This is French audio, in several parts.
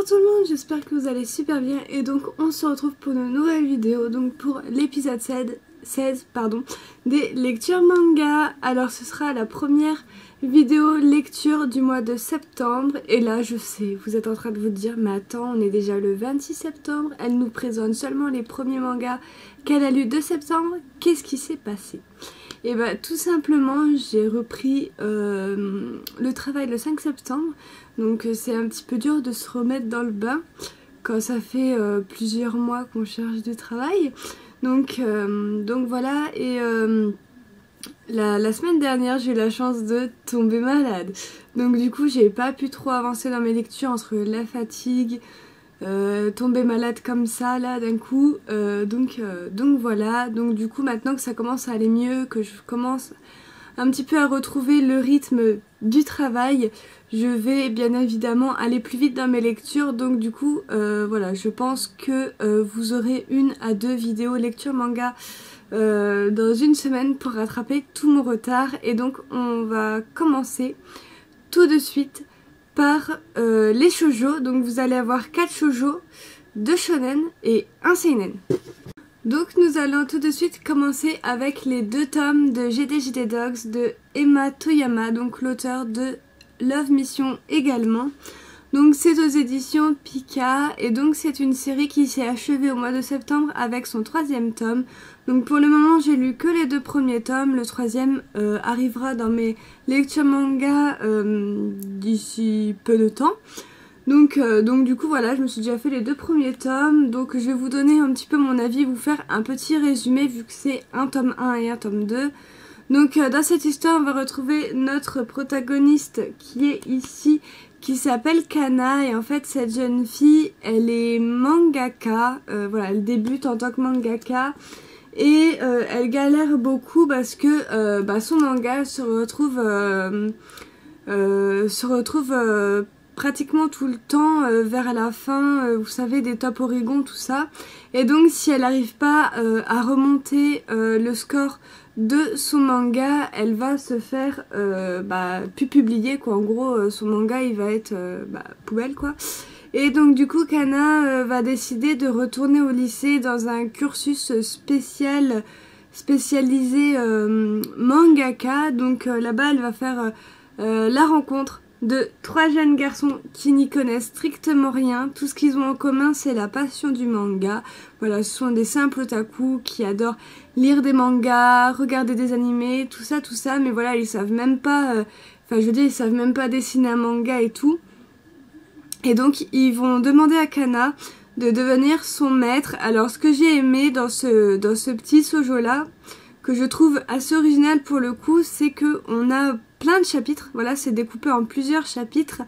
Bonjour tout le monde, j'espère que vous allez super bien et donc on se retrouve pour une nouvelle vidéo, donc pour l'épisode 16 des lectures manga. Alors ce sera la première vidéo lecture du mois de septembre et là je sais, vous êtes en train de vous dire mais attends, on est déjà le 26 septembre, elle nous présente seulement les premiers mangas qu'elle a lus de septembre, qu'est-ce qui s'est passé? Et bah tout simplement j'ai repris le travail le 5 septembre. Donc c'est un petit peu dur de se remettre dans le bain quand ça fait plusieurs mois qu'on cherche du travail. Donc voilà, et la semaine dernière j'ai eu la chance de tomber malade. Donc du coup j'ai pas pu trop avancer dans mes lectures entre la fatigue, tomber malade comme ça là d'un coup. Donc voilà, donc du coup maintenant que ça commence à aller mieux, que je commence un petit peu à retrouver le rythme du travail, je vais bien évidemment aller plus vite dans mes lectures. Donc du coup voilà, je pense que vous aurez 1 à 2 vidéos lecture manga dans une semaine pour rattraper tout mon retard. Et donc on va commencer tout de suite par les shoujo. Donc vous allez avoir 4 shoujo, 2 shonen et 1 seinen. Donc nous allons tout de suite commencer avec les 2 tomes de GDGD Dogs de Emma Toyama, donc l'auteur de Love Mission également. Donc c'est aux éditions Pika et donc c'est une série qui s'est achevée au mois de septembre avec son 3e tome. Donc pour le moment j'ai lu que les 2 premiers tomes, le 3e arrivera dans mes lectures manga d'ici peu de temps. Donc du coup voilà, je me suis déjà fait les 2 premiers tomes, donc je vais vous donner un petit peu mon avis, vous faire un petit résumé vu que c'est un tome 1 et un tome 2. Donc dans cette histoire on va retrouver notre protagoniste qui est ici, qui s'appelle Kana, et en fait cette jeune fille elle est mangaka, voilà, elle débute en tant que mangaka. Et elle galère beaucoup parce que son manga se retrouve pratiquement tout le temps vers la fin, vous savez, des top Oregon, tout ça. Et donc si elle n'arrive pas à remonter le score de son manga, elle va se faire plus publier quoi. En gros son manga il va être poubelle quoi. Et donc du coup Kana va décider de retourner au lycée dans un cursus spécialisé mangaka. Donc là-bas elle va faire la rencontre de 3 jeunes garçons qui n'y connaissent strictement rien. Tout ce qu'ils ont en commun c'est la passion du manga. Voilà, ce sont des simples otaku qui adorent lire des mangas, regarder des animés, tout ça, mais voilà ils savent même pas, ils savent même pas dessiner un manga et tout. Et donc ils vont demander à Kana de devenir son maître. Alors ce que j'ai aimé dans ce petit shoujo là, que je trouve assez original pour le coup, c'est que on a plein de chapitres. Voilà, c'est découpé en plusieurs chapitres.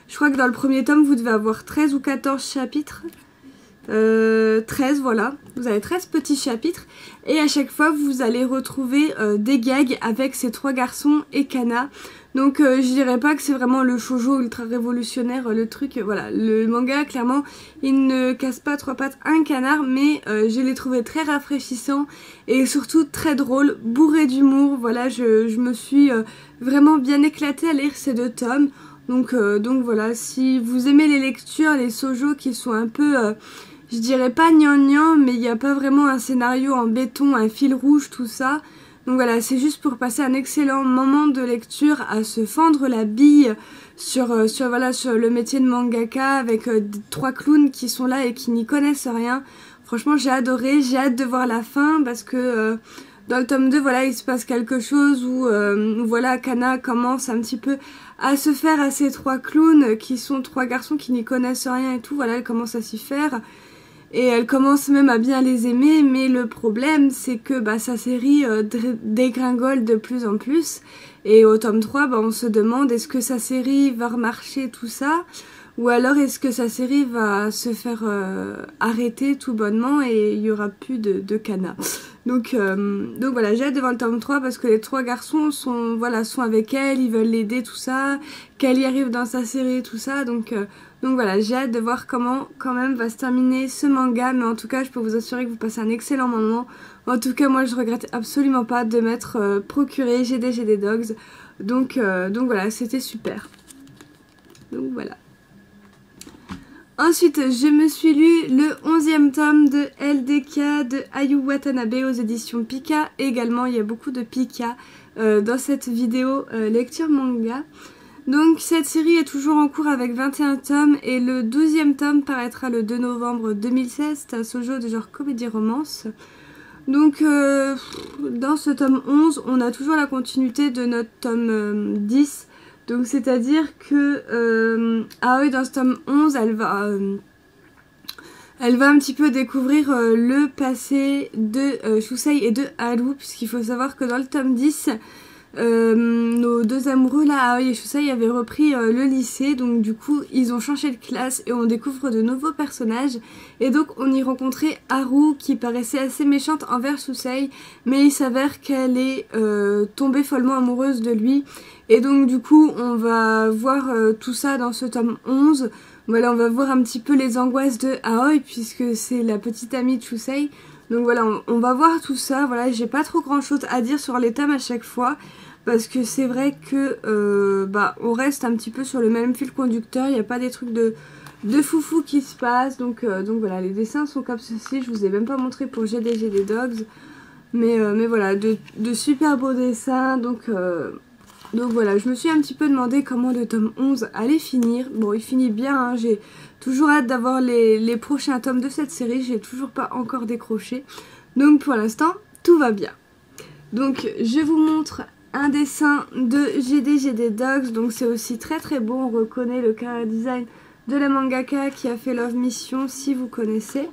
Je crois que dans le premier tome vous devez avoir 13 ou 14 chapitres. 13, voilà, vous avez 13 petits chapitres et à chaque fois vous allez retrouver des gags avec ces 3 garçons et Kana. Donc je dirais pas que c'est vraiment le shoujo ultra révolutionnaire, le truc, voilà, le manga clairement il ne casse pas 3 pattes un canard, mais je l'ai trouvé très rafraîchissant et surtout très drôle, bourré d'humour. Voilà, je me suis vraiment bien éclatée à lire ces 2 tomes. Donc voilà, si vous aimez les lectures, les shoujo qui sont un peu je dirais pas gnangnan, mais il n'y a pas vraiment un scénario en béton, un fil rouge, tout ça. Donc voilà, c'est juste pour passer un excellent moment de lecture, à se fendre la bille sur le métier de mangaka avec 3 clowns qui sont là et qui n'y connaissent rien. Franchement j'ai adoré, j'ai hâte de voir la fin parce que dans le tome 2 voilà il se passe quelque chose où voilà Kana commence un petit peu à se faire à ces 3 clowns qui sont 3 garçons qui n'y connaissent rien et tout. Voilà, elle commence à s'y faire. Et elle commence même à bien les aimer, mais le problème c'est que sa série dégringole de plus en plus. Et au tome 3, on se demande est-ce que sa série va remarcher tout ça, ou alors est-ce que sa série va se faire arrêter tout bonnement et il n'y aura plus de Kana. Donc voilà, j'ai hâte de voir le tome 3 parce que les 3 garçons sont avec elle, ils veulent l'aider, tout ça, qu'elle y arrive dans sa série, tout ça. Donc voilà, j'ai hâte de voir comment quand même va se terminer ce manga, mais en tout cas je peux vous assurer que vous passez un excellent moment. En tout cas moi je regrette absolument pas de m'être procuré GDGD Dogs, donc voilà, c'était super. Donc voilà. Ensuite, je me suis lu le 11e tome de LDK de Ayu Watanabe aux éditions Pika. Et également, il y a beaucoup de Pika dans cette vidéo lecture manga. Donc cette série est toujours en cours avec 21 tomes et le 12e tome paraîtra le 2 novembre 2016. C'est un shoujo de genre comédie-romance. Donc dans ce tome 11, on a toujours la continuité de notre tome 10. Donc c'est-à-dire que Aoi dans ce tome 11, elle va un petit peu découvrir le passé de Shusei et de Haru. Puisqu'il faut savoir que dans le tome 10... nos deux amoureux là, Aoi et Shusei, avaient repris le lycée, donc du coup ils ont changé de classe et on découvre de nouveaux personnages. Et donc on y rencontrait Haru qui paraissait assez méchante envers Shusei, mais il s'avère qu'elle est tombée follement amoureuse de lui. Et donc du coup on va voir tout ça dans ce tome 11. Voilà, on va voir un petit peu les angoisses de Aoi puisque c'est la petite amie de Shusei. Donc voilà, on va voir tout ça. Voilà, j'ai pas trop grand chose à dire sur les tomes à chaque fois. Parce que c'est vrai que on reste un petit peu sur le même fil conducteur. Il n'y a pas des trucs de foufou qui se passent. Donc voilà, les dessins sont comme ceci. Je vous ai même pas montré pour GD Dogs. Mais voilà, de super beaux dessins. Donc voilà, je me suis un petit peu demandé comment le tome 11 allait finir. Bon, il finit bien, hein. J'ai toujours hâte d'avoir les prochains tomes de cette série. J'ai toujours pas encore décroché. Donc pour l'instant, tout va bien. Donc je vous montre un dessin de GD Dogs. Donc c'est aussi très très beau. On reconnaît le character design de la mangaka qui a fait Love Mission, si vous connaissez.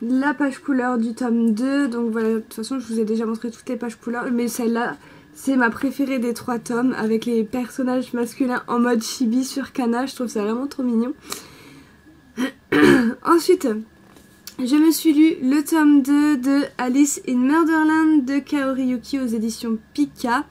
La page couleur du tome 2. Donc voilà, de toute façon je vous ai déjà montré toutes les pages couleurs. Mais celle-là, c'est ma préférée des 3 tomes, avec les personnages masculins en mode chibi sur Kana. Je trouve ça vraiment trop mignon. Ensuite, je me suis lu le tome 2 de Alice in Murderland de Kaori Yuki aux éditions Pika.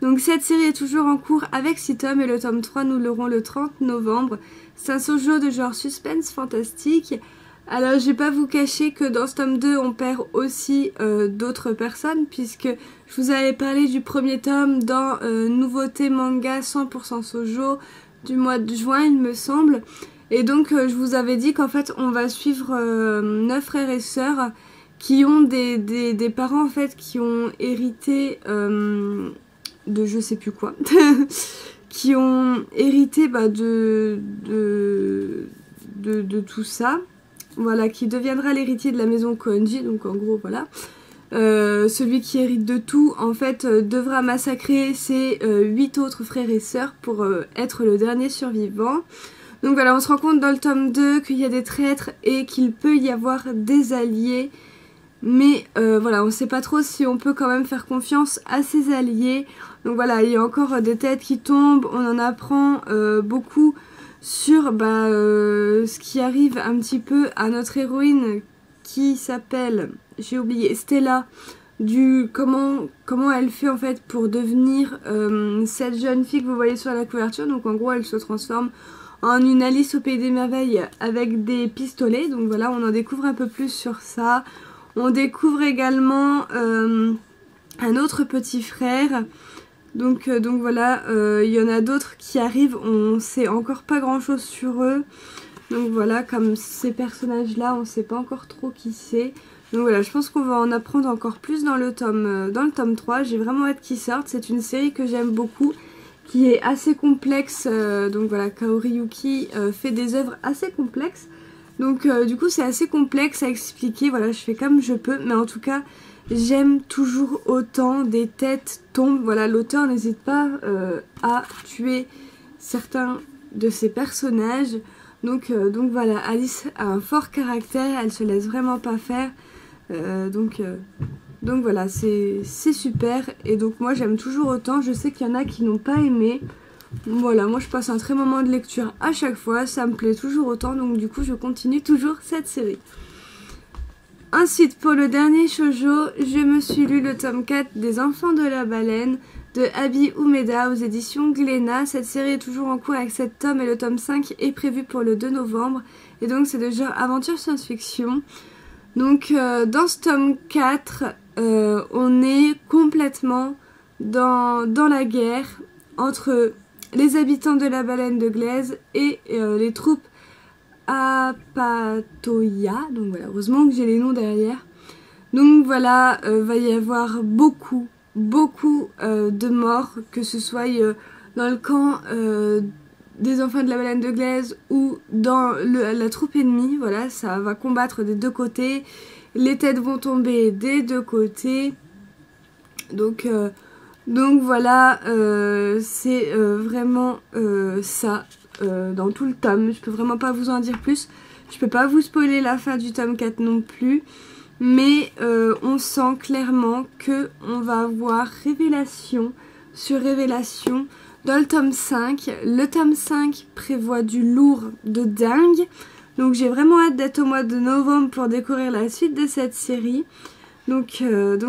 Donc cette série est toujours en cours avec 6 tomes et le tome 3 nous l'aurons le 30 novembre. C'est un shoujo de genre suspense fantastique. Alors je vais pas vous cacher que dans ce tome 2 on perd aussi d'autres personnes, puisque je vous avais parlé du premier tome dans Nouveauté manga 100% shoujo du mois de juin il me semble. Et donc je vous avais dit qu'en fait on va suivre 9 frères et sœurs qui ont des parents en fait qui ont hérité de je sais plus quoi. Qui ont hérité de tout ça. Voilà, qui deviendra l'héritier de la maison Koenji, donc en gros voilà. Celui qui hérite de tout en fait devra massacrer ses 8 autres frères et sœurs pour être le dernier survivant. Donc voilà, on se rend compte dans le tome 2 qu'il y a des traîtres et qu'il peut y avoir des alliés. Mais voilà, on ne sait pas trop si on peut quand même faire confiance à ses alliés. Donc voilà, il y a encore des têtes qui tombent, on en apprend beaucoup sur ce qui arrive un petit peu à notre héroïne qui s'appelle, j'ai oublié, Stella, comment elle fait en fait pour devenir cette jeune fille que vous voyez sur la couverture. Donc en gros elle se transforme en une Alice au pays des merveilles avec des pistolets. Donc voilà, on en découvre un peu plus sur ça. On découvre également un autre petit frère. Donc voilà, il y en a d'autres qui arrivent, on sait encore pas grand chose sur eux. Donc voilà, comme ces personnages là, on sait pas encore trop qui c'est. Donc voilà, je pense qu'on va en apprendre encore plus dans le tome 3. J'ai vraiment hâte qu'ils sortent, c'est une série que j'aime beaucoup, qui est assez complexe. Donc voilà, Kaori Yuki fait des œuvres assez complexes. Donc du coup c'est assez complexe à expliquer, voilà, je fais comme je peux, mais en tout cas j'aime toujours autant, des têtes tombent. Voilà, l'auteur n'hésite pas à tuer certains de ses personnages. Donc voilà, Alice a un fort caractère, elle se laisse vraiment pas faire. Donc voilà, c'est super. Et donc moi j'aime toujours autant, je sais qu'il y en a qui n'ont pas aimé. Voilà, moi je passe un très bon moment de lecture à chaque fois, ça me plaît toujours autant, donc du coup je continue toujours cette série. Ensuite, pour le dernier shoujo, je me suis lu le tome 4 des Enfants de la Baleine de Abi Umeda aux éditions Glénat. Cette série est toujours en cours avec 7 tomes et le tome 5 est prévu pour le 2 novembre. Et donc c'est de genre aventure science-fiction. Donc dans ce tome 4, on est complètement dans la guerre entre les habitants de la baleine de Glaise et les troupes Apatoya. Donc voilà, heureusement que j'ai les noms derrière. Donc voilà, va y avoir beaucoup de morts, que ce soit dans le camp des enfants de la baleine de glaise ou dans la troupe ennemie. Voilà, ça va combattre des deux côtés. Les têtes vont tomber des deux côtés. Donc voilà, c'est vraiment ça dans tout le tome. Je peux vraiment pas vous en dire plus. Je peux pas vous spoiler la fin du tome 4 non plus. Mais on sent clairement que on va avoir révélation sur révélation dans le tome 5. Le tome 5 prévoit du lourd de dingue. Donc j'ai vraiment hâte d'être au mois de novembre pour découvrir la suite de cette série. Donc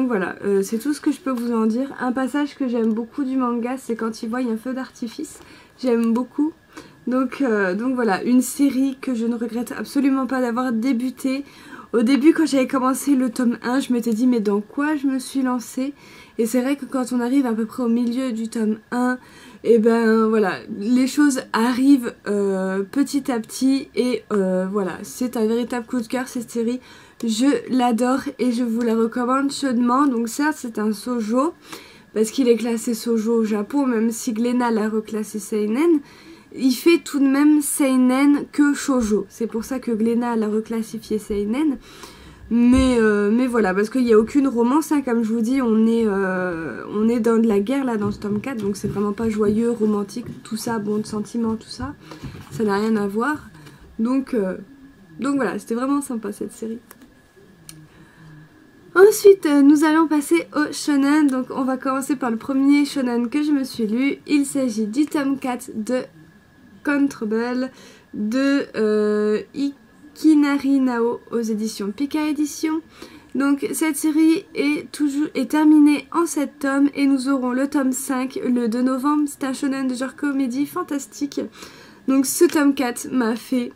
voilà, c'est tout ce que je peux vous en dire. Un passage que j'aime beaucoup du manga, c'est quand il voit un feu d'artifice. J'aime beaucoup. Donc voilà, une série que je ne regrette absolument pas d'avoir débuté. Au début, quand j'avais commencé le tome 1, je m'étais dit mais dans quoi je me suis lancée? Et c'est vrai que quand on arrive à peu près au milieu du tome 1, et ben voilà, les choses arrivent petit à petit et voilà, c'est un véritable coup de cœur cette série. Je l'adore et je vous la recommande chaudement. Donc certes, c'est un shoujo parce qu'il est classé shoujo au Japon, même si Glénat l'a reclassé seinen. Il fait tout de même seinen que shoujo. C'est pour ça que Glénat l'a reclassifié seinen. Mais voilà, parce qu'il n'y a aucune romance, hein, comme je vous dis, on est dans de la guerre là dans ce tome 4, donc c'est vraiment pas joyeux, romantique, tout ça, bon de sentiments, tout ça. Ça n'a rien à voir. Donc voilà, c'était vraiment sympa cette série. Ensuite, nous allons passer au shonen. Donc on va commencer par le premier shonen que je me suis lu. Il s'agit du tome 4 de Control de Ikinari Nao aux éditions Pika Édition. Donc cette série est terminée en 7 tomes et nous aurons le tome 5 le 2 novembre. C'est un shonen de genre comédie fantastique. Donc ce tome 4 m'a fait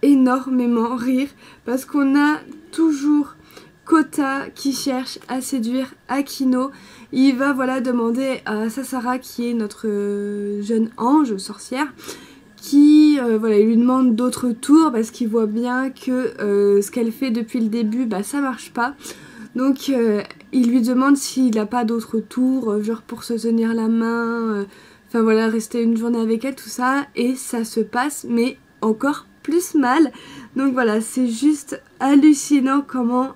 énormément rire parce qu'on a toujours Kota qui cherche à séduire Akino. Il va voilà demander à Sasara, qui est notre jeune ange sorcière, qui voilà, il lui demande d'autres tours parce qu'il voit bien que ce qu'elle fait depuis le début, bah ça marche pas. Donc il lui demande s'il n'a pas d'autres tours, genre pour se tenir la main, enfin voilà, rester une journée avec elle, tout ça, et ça se passe, mais encore plus mal. Donc voilà, c'est juste hallucinant comment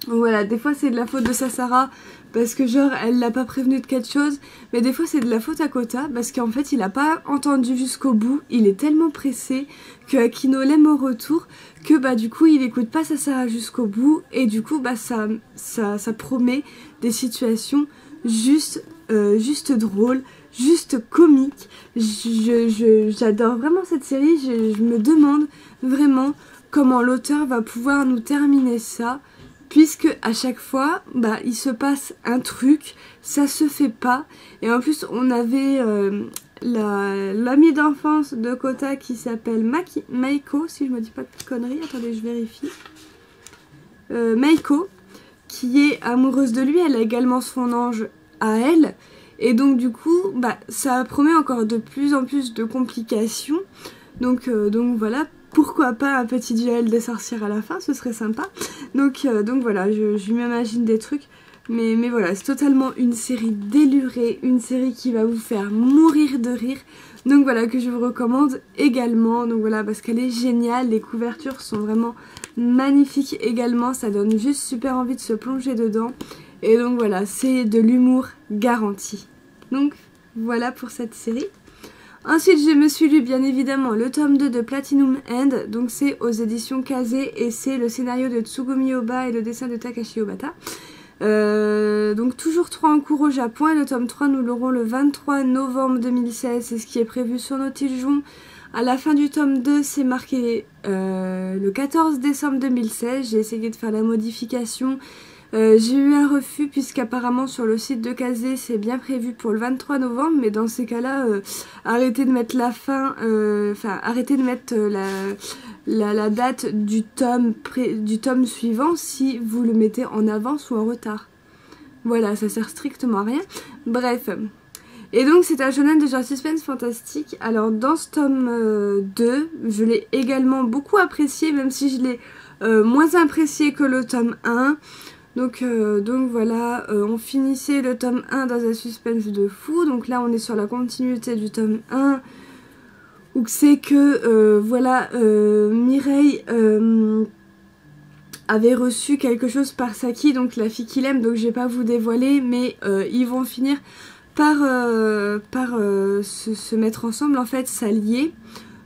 voilà, des fois c'est de la faute de Sasara parce que genre elle l'a pas prévenu de quelque chose, mais des fois c'est de la faute à Kota parce qu'en fait il a pas entendu jusqu'au bout, il est tellement pressé que Akino l'aime au retour que bah du coup il écoute pas Sasara jusqu'au bout et du coup bah ça promet des situations juste drôles, juste comiques. J'adore vraiment cette série, je me demande vraiment comment l'auteur va pouvoir nous terminer ça, puisque à chaque fois bah il se passe un truc, ça se fait pas, et en plus on avait l'amie d'enfance de Kota qui s'appelle Maiko, si je me dis pas de conneries, attendez je vérifie, Maiko, qui est amoureuse de lui, elle a également son ange à elle, et donc du coup bah ça promet encore de plus en plus de complications. Donc voilà, pourquoi pas un petit duel des sorcières à la fin, ce serait sympa. Donc voilà, je m'imagine des trucs, mais voilà, c'est totalement une série délurée, une série qui va vous faire mourir de rire. Donc voilà, que je vous recommande également, donc voilà, parce qu'elle est géniale, les couvertures sont vraiment magnifiques également, ça donne juste super envie de se plonger dedans. Et donc voilà, c'est de l'humour garanti. Donc voilà pour cette série. Ensuite, je me suis lu bien évidemment le tome 2 de Platinum End, donc c'est aux éditions Kaze et c'est le scénario de Tsugumi Oba et le dessin de Takashi Obata. Donc toujours 3 en cours au Japon et le tome 3 nous l'aurons le 23 novembre 2016, c'est ce qui est prévu sur Notiljon. À la fin du tome 2, c'est marqué le 14 décembre 2016, j'ai essayé de faire la modification. J'ai eu un refus puisqu'apparemment sur le site de Kaze c'est bien prévu pour le 23 novembre, mais dans ces cas-là, arrêtez de mettre la fin, arrêtez de mettre la date du tome suivant si vous le mettez en avance ou en retard. Voilà, ça sert strictement à rien. Bref. Et donc c'est un shonen de genre suspense fantastique. Alors dans ce tome 2, je l'ai également beaucoup apprécié, même si je l'ai moins apprécié que le tome 1. Donc voilà, on finissait le tome 1 dans un suspense de fou. Donc là on est sur la continuité du tome 1. Où c'est que voilà, Mireille avait reçu quelque chose par Saki, donc la fille qu'il aime, donc je vais pas vous dévoiler, mais ils vont finir par se mettre ensemble, en fait, s'allier.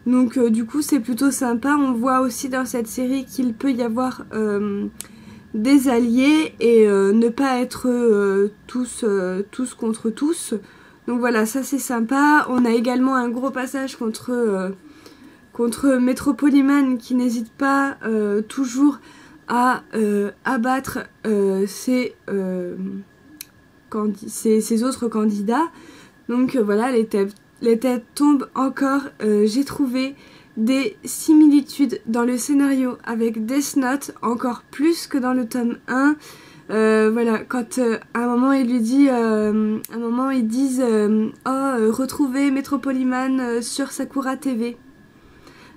Donc du coup c'est plutôt sympa. On voit aussi dans cette série qu'il peut y avoir des alliés et ne pas être tous contre tous. Donc voilà, ça c'est sympa. On a également un gros passage contre Metropoliman qui n'hésite pas toujours à abattre ses autres candidats. Donc voilà, les têtes tombent encore. J'ai trouvé des similitudes dans le scénario avec Death Note, encore plus que dans le tome 1. Voilà, quand à un moment il lui dit, ils disent retrouver Metropoliman sur Sakura TV.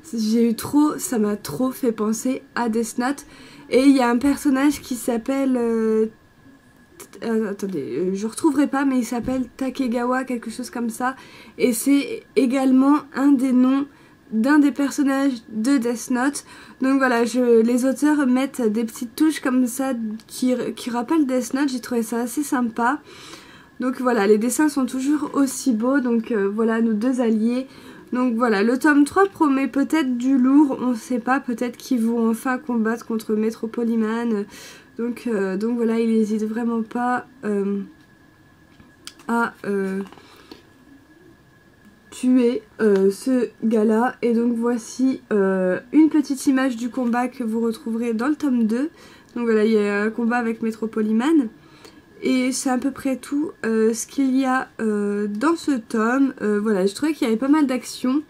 Ça m'a trop fait penser à Death Note. Et il y a un personnage qui s'appelle attendez, je retrouverai pas, mais il s'appelle Takegawa, quelque chose comme ça. Et c'est également un des noms d'un des personnages de Death Note. Donc voilà, les auteurs mettent des petites touches comme ça qui rappellent Death Note. J'ai trouvé ça assez sympa. Donc voilà, les dessins sont toujours aussi beaux. Donc voilà, nos deux alliés. Donc voilà, le tome 3 promet peut-être du lourd, on ne sait pas, peut-être qu'ils vont enfin combattre contre Metropoliman. Donc voilà, il n'hésite vraiment pas à tuer ce gars-là. Et donc voici une petite image du combat que vous retrouverez dans le tome 2. Donc voilà, il y a un combat avec Metropoliman. Et c'est à peu près tout ce qu'il y a dans ce tome. Voilà, je trouvais qu'il y avait pas mal d'action,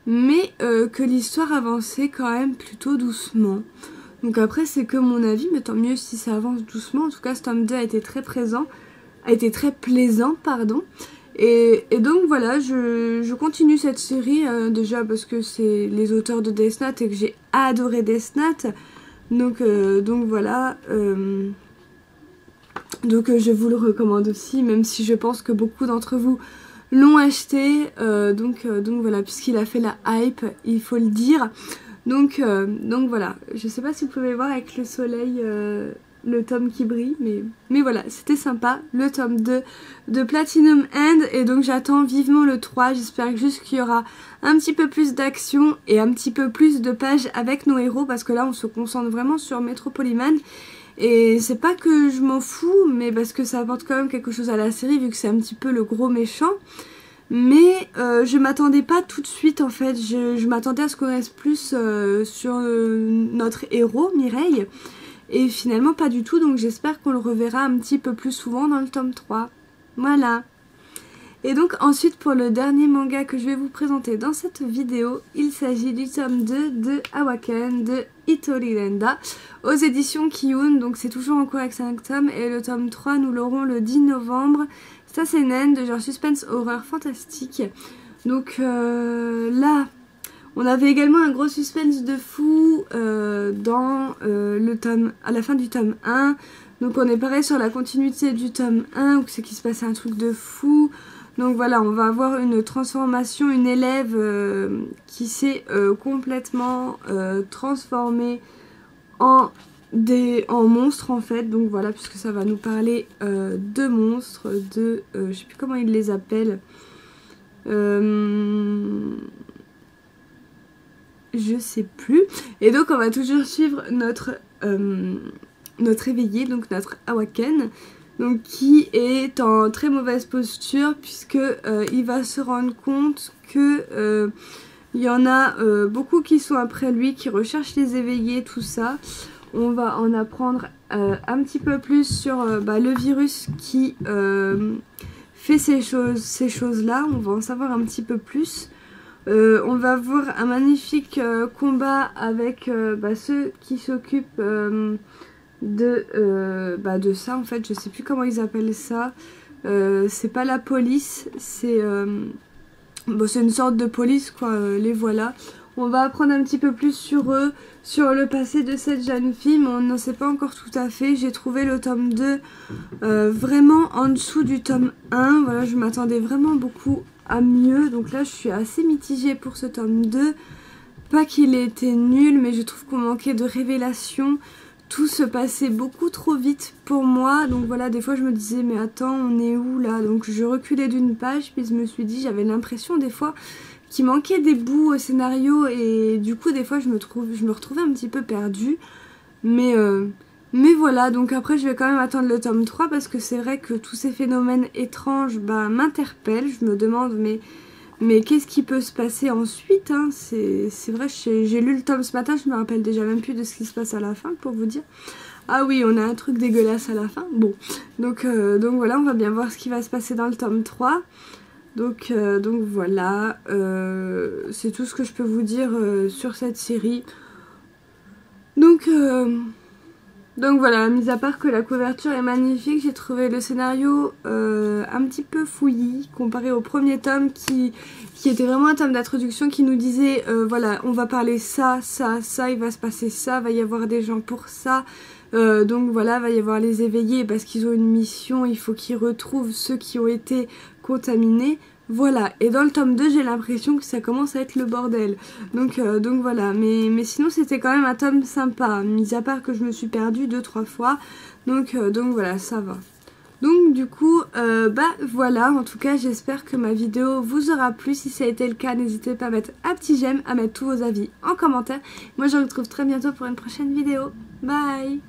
mais que l'histoire avançait quand même plutôt doucement. Donc après c'est que mon avis, mais tant mieux si ça avance doucement. En tout cas ce tome 2 a été très plaisant, pardon. Et donc voilà, je continue cette série déjà parce que c'est les auteurs de Death Note et que j'ai adoré Death Note. Donc voilà. Donc je vous le recommande aussi, même si je pense que beaucoup d'entre vous l'ont acheté. Donc voilà, puisqu'il a fait la hype, il faut le dire. Donc voilà, je sais pas si vous pouvez voir avec le soleil le tome qui brille, mais voilà, c'était sympa, le tome 2 de Platinum End. Et donc j'attends vivement le 3, j'espère juste qu'il y aura un petit peu plus d'action et un petit peu plus de pages avec nos héros, parce que là on se concentre vraiment sur Metropoliman. Et c'est pas que je m'en fous, mais parce que ça apporte quand même quelque chose à la série, vu que c'est un petit peu le gros méchant. Mais je m'attendais pas tout de suite, en fait. Je m'attendais à ce qu'on reste plus sur notre héros, Mireille. Et finalement pas du tout, donc j'espère qu'on le reverra un petit peu plus souvent dans le tome 3. Voilà. Et donc ensuite pour le dernier manga que je vais vous présenter dans cette vidéo, il s'agit du tome 2 de Awaken de Hitori Renda aux éditions Kiyun. Donc c'est toujours en cours avec 5 tomes et le tome 3 nous l'aurons le 10 novembre. Ça c'est naine de genre suspense horreur fantastique. Donc là on avait également un gros suspense de fou dans le tome, à la fin du tome 1. Donc on est pareil sur la continuité du tome 1 où c'est qu'il se passait un truc de fou. Donc voilà, on va avoir une transformation, une élève qui s'est complètement transformée en monstre en fait. Donc voilà, puisque ça va nous parler de monstres, je sais plus comment ils les appellent. Je sais plus. Et donc on va toujours suivre notre éveillé, donc notre Awaken. Donc qui est en très mauvaise posture puisque il va se rendre compte que il y en a beaucoup qui sont après lui, qui recherchent les éveillés, tout ça. On va en apprendre un petit peu plus sur le virus qui fait ces choses-là. On va en savoir un petit peu plus. On va voir un magnifique combat avec ceux qui s'occupent de ça en fait, je sais plus comment ils appellent ça. c'est pas la police, c'est bon, c'est une sorte de police quoi, les voilà. On va apprendre un petit peu plus sur eux, sur le passé de cette jeune fille, mais on n'en sait pas encore tout à fait. J'ai trouvé le tome 2 vraiment en dessous du tome 1. Voilà, je m'attendais vraiment beaucoup à mieux. Donc là, je suis assez mitigée pour ce tome 2. Pas qu'il ait été nul, mais je trouve qu'on manquait de révélations. Tout se passait beaucoup trop vite pour moi. Donc voilà, des fois, je me disais, mais attends, on est où là? Donc je reculais d'une page, puis je me suis dit, j'avais l'impression des fois qu'il manquait des bouts au scénario et du coup des fois je me retrouvais un petit peu perdue, mais voilà. Donc après je vais quand même attendre le tome 3 parce que c'est vrai que tous ces phénomènes étranges m'interpellent. Je me demande mais qu'est-ce qui peut se passer ensuite hein? C'est vrai, j'ai lu le tome ce matin, je me rappelle déjà même plus de ce qui se passe à la fin pour vous dire. Ah oui, on a un truc dégueulasse à la fin. Bon, donc voilà, on va bien voir ce qui va se passer dans le tome 3. Donc voilà, c'est tout ce que je peux vous dire sur cette série. Donc voilà, mis à part que la couverture est magnifique, j'ai trouvé le scénario un petit peu fouillis comparé au premier tome qui était vraiment un tome d'introduction qui nous disait voilà, on va parler ça, il va se passer ça, va y avoir des gens pour ça. Donc voilà, va y avoir les éveillés parce qu'ils ont une mission, il faut qu'ils retrouvent ceux qui ont été contaminés. Voilà, et dans le tome 2 j'ai l'impression que ça commence à être le bordel. Donc voilà, mais sinon c'était quand même un tome sympa, mis à part que je me suis perdue 2-3 fois. Donc voilà, ça va. Donc du coup, voilà, en tout cas j'espère que ma vidéo vous aura plu. Si ça a été le cas, n'hésitez pas à mettre un petit j'aime, à mettre tous vos avis en commentaire. Moi je vous retrouve très bientôt pour une prochaine vidéo. Bye!